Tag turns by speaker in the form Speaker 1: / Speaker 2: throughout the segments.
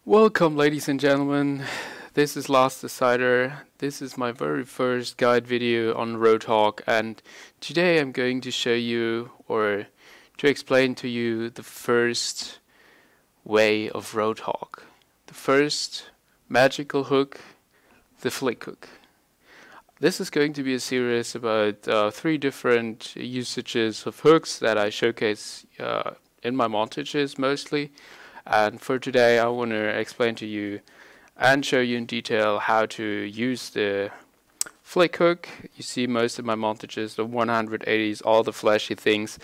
Speaker 1: Welcome, ladies and gentlemen. This is Last Decider. This is my very first guide video on Roadhog, and today I'm going to show you, or to explain to you, the first way of Roadhog. The first magical hook, the flick hook. This is going to be a series about 3 different usages of hooks that I showcase in my montages mostly. And for today I want to explain to you and show you in detail how to use the flick hook. You see most of my montages, the 180s, all the flashy things,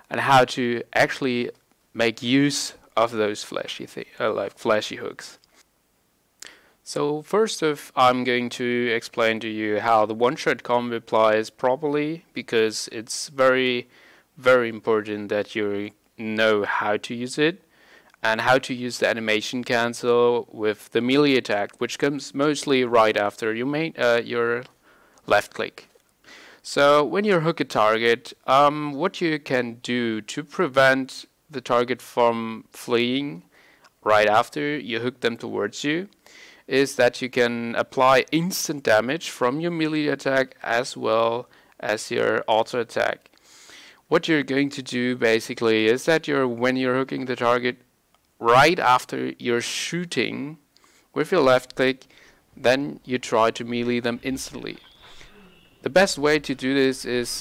Speaker 1: and how to actually make use of those flashy flashy hooks. So first off, I'm going to explain to you how the one-shot combo applies properly, because it's very, very important that you know how to use it, and how to use the animation cancel with the melee attack, which comes mostly right after your left click. So when you hook a target, what you can do to prevent the target from fleeing right after you hook them towards you is that you can apply instant damage from your melee attack as well as your auto attack. What you're going to do basically is that when you're hooking the target, right after you're shooting with your left click, then you try to melee them instantly. The best way to do this is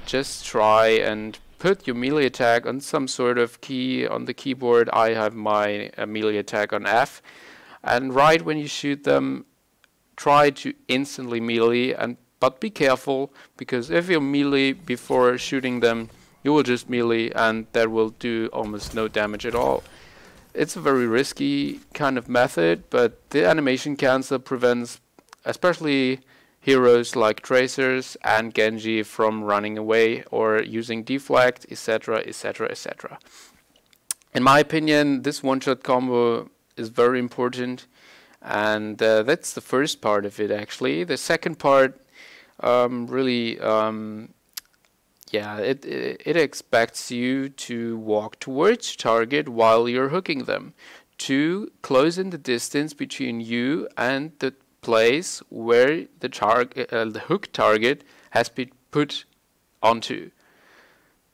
Speaker 1: just try and put your melee attack on some sort of key on the keyboard. I have my melee attack on F, and right when you shoot them, try to instantly melee, but be careful, because if you melee before shooting them, you will just melee and that will do almost no damage at all. It's a very risky kind of method, but the animation cancel prevents especially heroes like Tracers and Genji from running away or using deflect, etc, etc, etc. In my opinion, this one-shot combo is very important, and that's the first part of it actually. The second part it expects you to walk towards target while you're hooking them, to close in the distance between you and the place where the hook target has been put onto.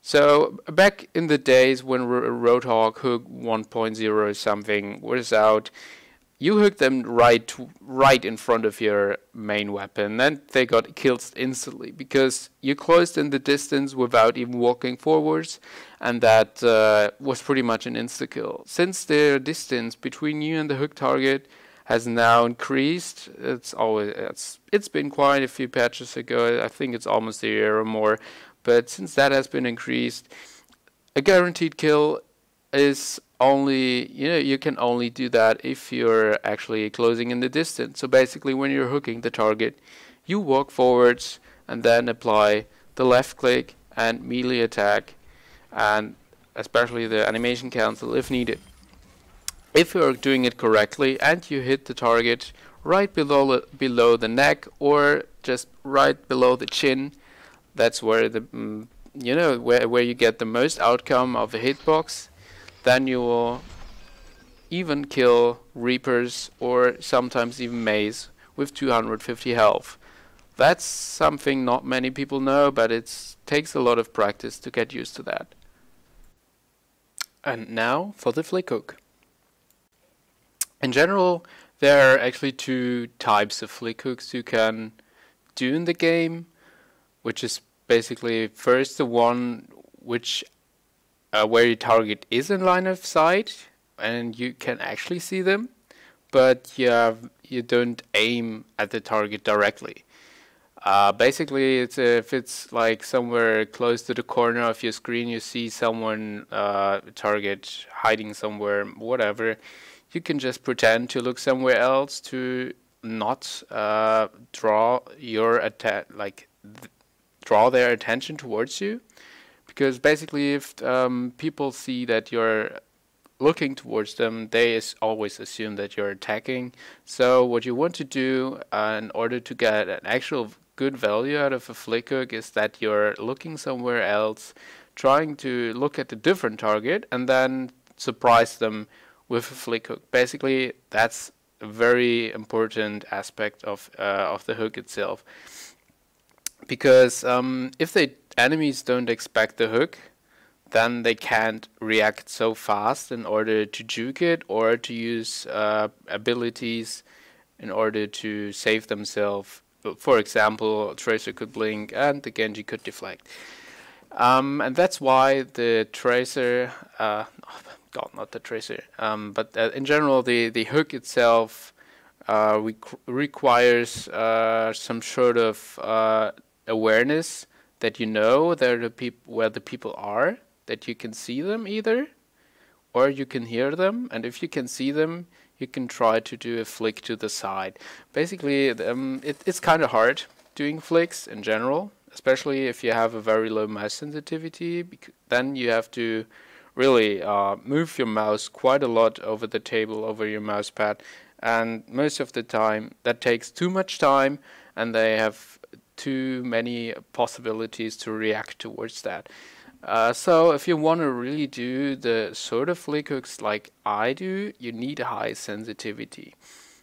Speaker 1: So back in the days when Roadhog Hook 1.0 something was out, you hooked them right in front of your main weapon, and they got killed instantly because you closed in the distance without even walking forwards, and that was pretty much an insta-kill. Since the distance between you and the hook target has now increased, it's been quite a few patches ago, I think it's almost a year or more, but since that has been increased, a guaranteed kill is only, you can only do that if you're actually closing in the distance. So basically when you're hooking the target, you walk forwards and then apply the left click and melee attack, and especially the animation cancel if needed. If you're doing it correctly and you hit the target right below the neck or just right below the chin, that's where where you get the most outcome of a hitbox. Then you will even kill Reapers or sometimes even Maze with 250 health. That's something not many people know, but it takes a lot of practice to get used to that. And now for the flick hook. In general, there are actually 2 types of flick hooks you can do in the game, which is basically first the one where your target is in line of sight and you can actually see them, but you don't aim at the target directly. Basically, if it's like somewhere close to the corner of your screen, you see someone target hiding somewhere, whatever, you can just pretend to look somewhere else to not draw their attention towards you. Because basically if people see that you're looking towards them, they always assume that you're attacking. So what you want to do in order to get an actual good value out of a flick hook is that you're looking somewhere else, trying to look at a different target and then surprise them with a flick hook. Basically, that's a very important aspect of the hook itself, because if the enemies don't expect the hook, then they can't react so fast in order to juke it or to use abilities in order to save themselves. For example, Tracer could blink and the Genji could deflect. And that's why the Tracer, God, not the Tracer, but in general, the hook itself requires some sort of awareness that you know where the people are, that you can see them either, or you can hear them, and if you can see them, you can try to do a flick to the side. Basically, it's kind of hard doing flicks in general, especially if you have a very low mouse sensitivity. Then you have to really move your mouse quite a lot over the table, over your mouse pad, and most of the time that takes too much time, and they have too many possibilities to react towards that. So if you want to really do the sort of flick hooks like I do, you need a high sensitivity.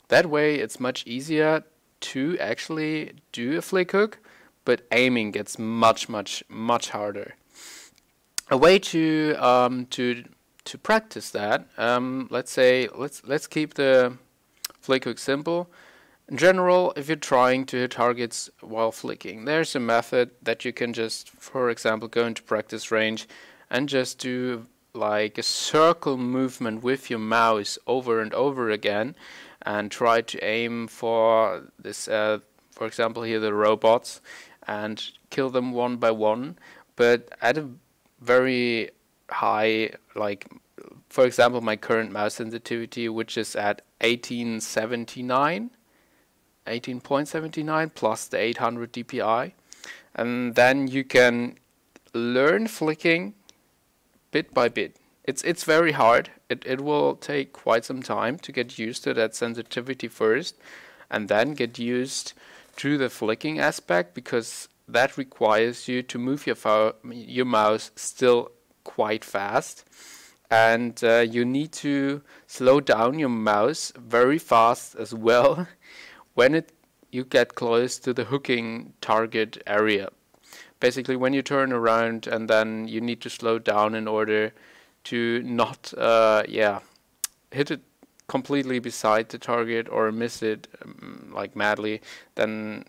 Speaker 1: That way it's much easier to actually do a flick hook, but aiming gets much harder. A way to practice that, let's keep the flick hook simple. In general, if you're trying to hit targets while flicking, there's a method that you can just, for example, go into practice range and just do like a circle movement with your mouse over and over again and try to aim for this, for example here the robots, and kill them one by one, but at a very high, like for example my current mouse sensitivity, which is at 18.79 plus the 800 dpi, and then you can learn flicking bit by bit. It's very hard. It will take quite some time to get used to that sensitivity first, and then get used to the flicking aspect, because that requires you to move your mouse still quite fast, and you need to slow down your mouse very fast as well when you get close to the hooking target area. Basically when you turn around, and then you need to slow down in order to not hit it completely beside the target or miss it like madly, then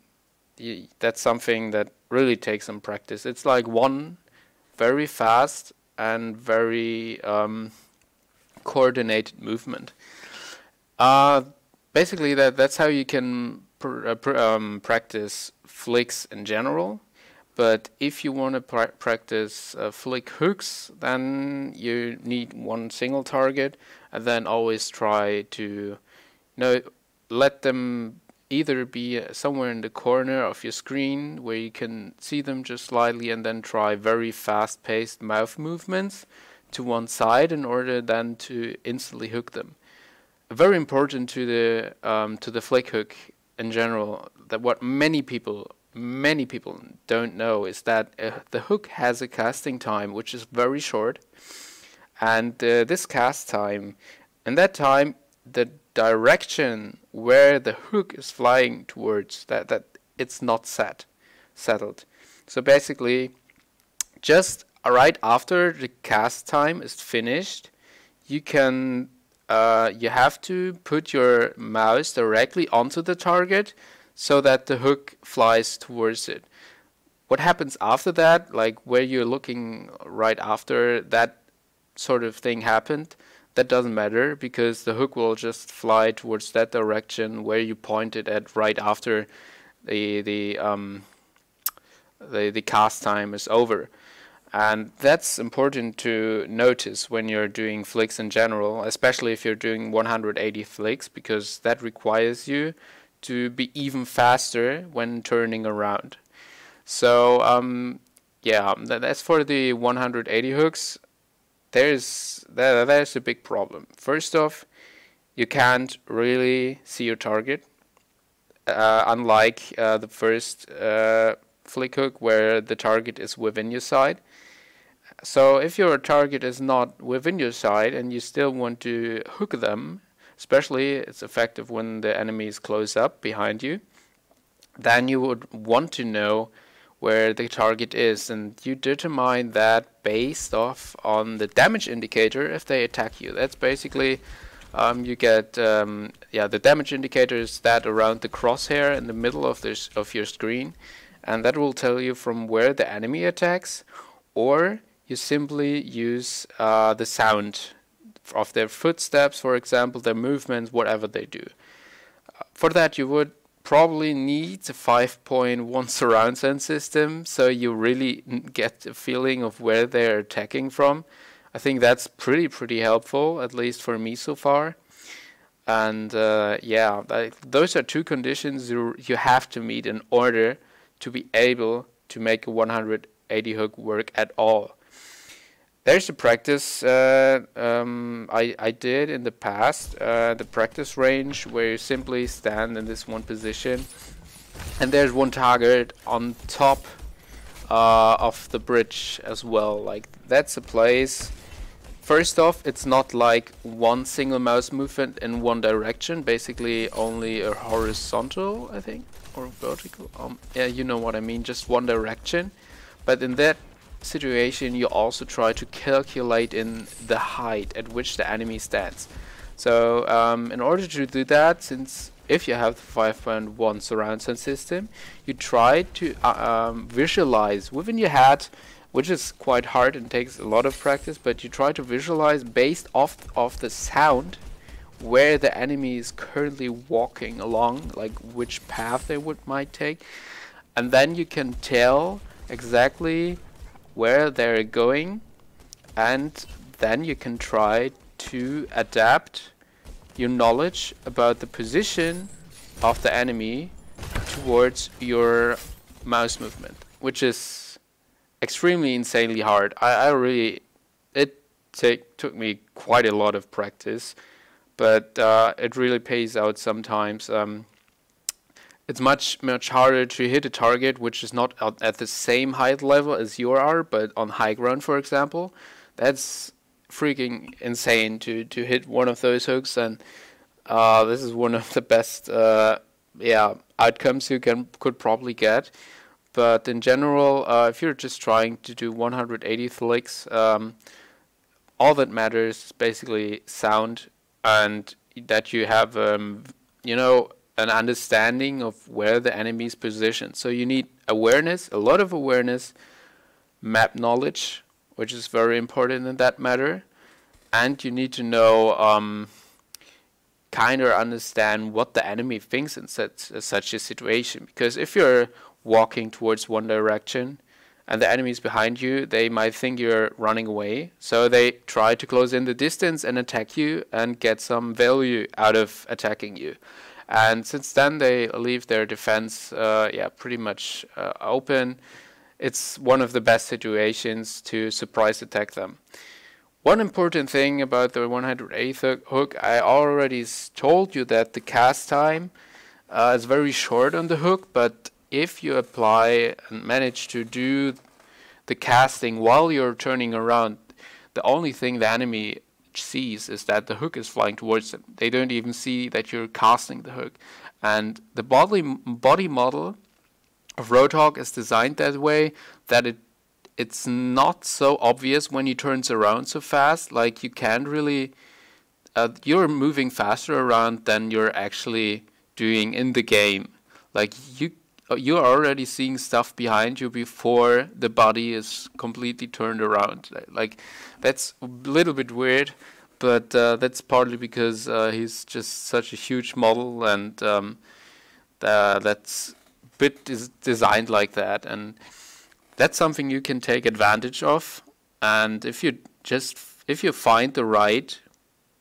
Speaker 1: that's something that really takes some practice. It's like one very fast and very coordinated movement. Basically that's how you can practice flicks in general. But if you want to practice flick hooks, then you need one single target, and then always try to let them either be somewhere in the corner of your screen where you can see them just slightly, and then try very fast-paced mouth movements to one side in order then to instantly hook them. Very important to the flick hook in general, that what many people don't know is that the hook has a casting time which is very short, and this cast time, in that time the direction where the hook is flying towards, that it's not settled. So basically just right after the cast time is finished, you have to put your mouse directly onto the target so that the hook flies towards it. What happens after that, like where you're looking right after that sort of thing happened, that doesn't matter, because the hook will just fly towards that direction where you pointed at right after the cast time is over. And that's important to notice when you're doing flicks in general, especially if you're doing 180 flicks, because that requires you to be even faster when turning around. So that's for the 180 hooks. There's a big problem. First off, you can't really see your target, unlike the first flick hook where the target is within your sight. So if your target is not within your sight and you still want to hook them, especially it's effective when the enemy is close up behind you, then you would want to know where the target is, and you determine that based off on the damage indicator if they attack you. That's basically you get the damage indicator is that around the crosshair in the middle of your screen, and that will tell you from where the enemy attacks, or you simply use the sound of their footsteps, for example, their movements, whatever they do. For that you would probably need a 5.1 surround sound system, so you really get a feeling of where they're attacking from. I think that's pretty helpful, at least for me so far. And those are two conditions you have to meet in order to be able to make a 180 hook work at all. There's a practice I did in the past, the practice range, where you simply stand in this one position and there's one target on top of the bridge as well. Like, that's a place. First off, it's not like one single mouse movement in one direction, basically only a horizontal, I think, or vertical. Yeah, you know what I mean, just one direction. But in that situation you also try to calculate in the height at which the enemy stands. So in order to do that, since if you have the 5.1 surround sound system, you try to visualize within your head, which is quite hard and takes a lot of practice, but you try to visualize based off of the sound where the enemy is currently walking along, like which path they might take, and then you can tell exactly where they're going, and then you can try to adapt your knowledge about the position of the enemy towards your mouse movement, which is extremely insanely hard. It took me quite a lot of practice, but it really pays out sometimes. It's much harder to hit a target which is not at the same height level as you are, but on high ground, for example. That's freaking insane to hit one of those hooks, and this is one of the best outcomes you could probably get. But in general, if you're just trying to do 180 flicks, all that matters is basically sound, and that you have an understanding of where the enemy is positioned. So you need awareness, a lot of awareness, map knowledge, which is very important in that matter, and you need to know, kind of understand what the enemy thinks in such a situation. Because if you're walking towards one direction and the enemy is behind you, they might think you're running away, so they try to close in the distance and attack you and get some value out of attacking you. And since then they leave their defense pretty much open. It's one of the best situations to surprise attack them. One important thing about the 180th hook, I already told you that the cast time is very short on the hook, but if you apply and manage to do the casting while you're turning around, the only thing the enemy sees is that the hook is flying towards them. They don't even see that you're casting the hook. And the body model of Roadhog is designed that way that it's not so obvious when he turns around so fast. Like, you can't really you're moving faster around than you're actually doing in the game. Like, you're already seeing stuff behind you before the body is completely turned around. Like, that's a little bit weird, but that's partly because he's just such a huge model, and that's bit is designed like that, and that's something you can take advantage of. And if you find the right,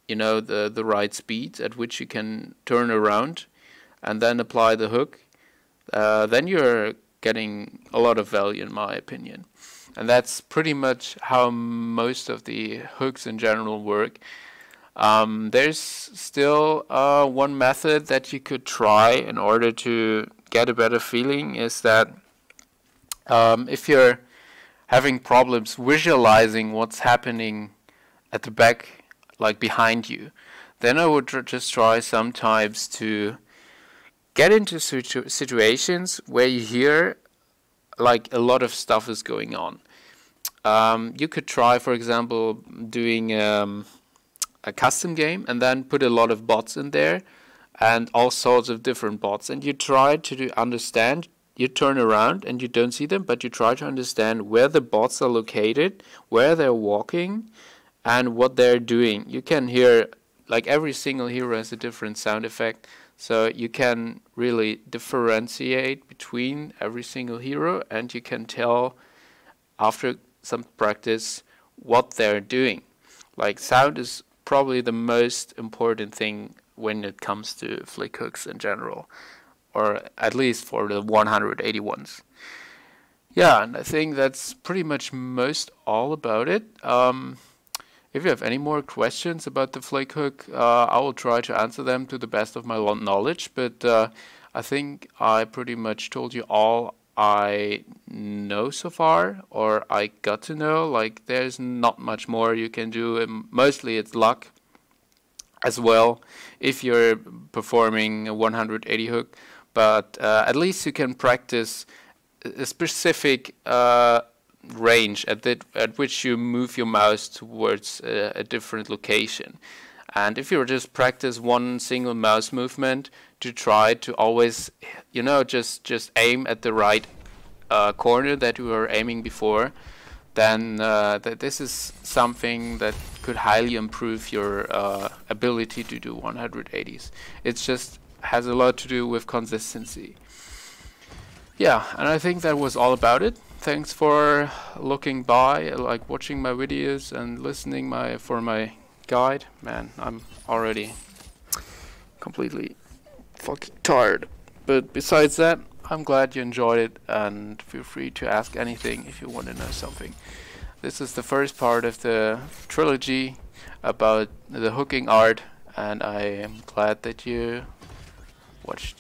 Speaker 1: the right speed at which you can turn around and then apply the hook, then you're getting a lot of value, in my opinion. And that's pretty much how most of the hooks in general work. There's still one method that you could try in order to get a better feeling, is that if you having problems visualizing what's happening at the back, like behind you, then I would just try sometimes to get into situations where you hear like a lot of stuff is going on. You could try, for example, doing a custom game and then put a lot of bots in there and all sorts of different bots, and you try to understand. You turn around and you don't see them, but you try to understand where the bots are located, where they're walking, and what they're doing. You can hear, like, every single hero has a different sound effect, so you can really differentiate between every single hero, and you can tell after some practice what they're doing. Like, sound is probably the most important thing when it comes to flick hooks in general, or at least for the 180 ones. Yeah, and I think that's pretty much most all about it. If you have any more questions about the flick hook, I will try to answer them to the best of my knowledge, but I think I pretty much told you all I know so far, or I got to know. Like, there's not much more you can do, and mostly it's luck as well if you're performing a 180 hook. But at least you can practice a specific range at which you move your mouse towards a different location. And if you just practice one single mouse movement to try to always, you know, just aim at the right corner that you were aiming before, then this is something that could highly improve your ability to do 180s. It's just has a lot to do with consistency. Yeah, and I think that was all about it. Thanks for looking by, like watching my videos and listening for my guide. Man, I'm already completely fucking tired. But besides that, I'm glad you enjoyed it, and feel free to ask anything if you want to know something. This is the first part of the trilogy about the hooking art, and I am glad that you watched.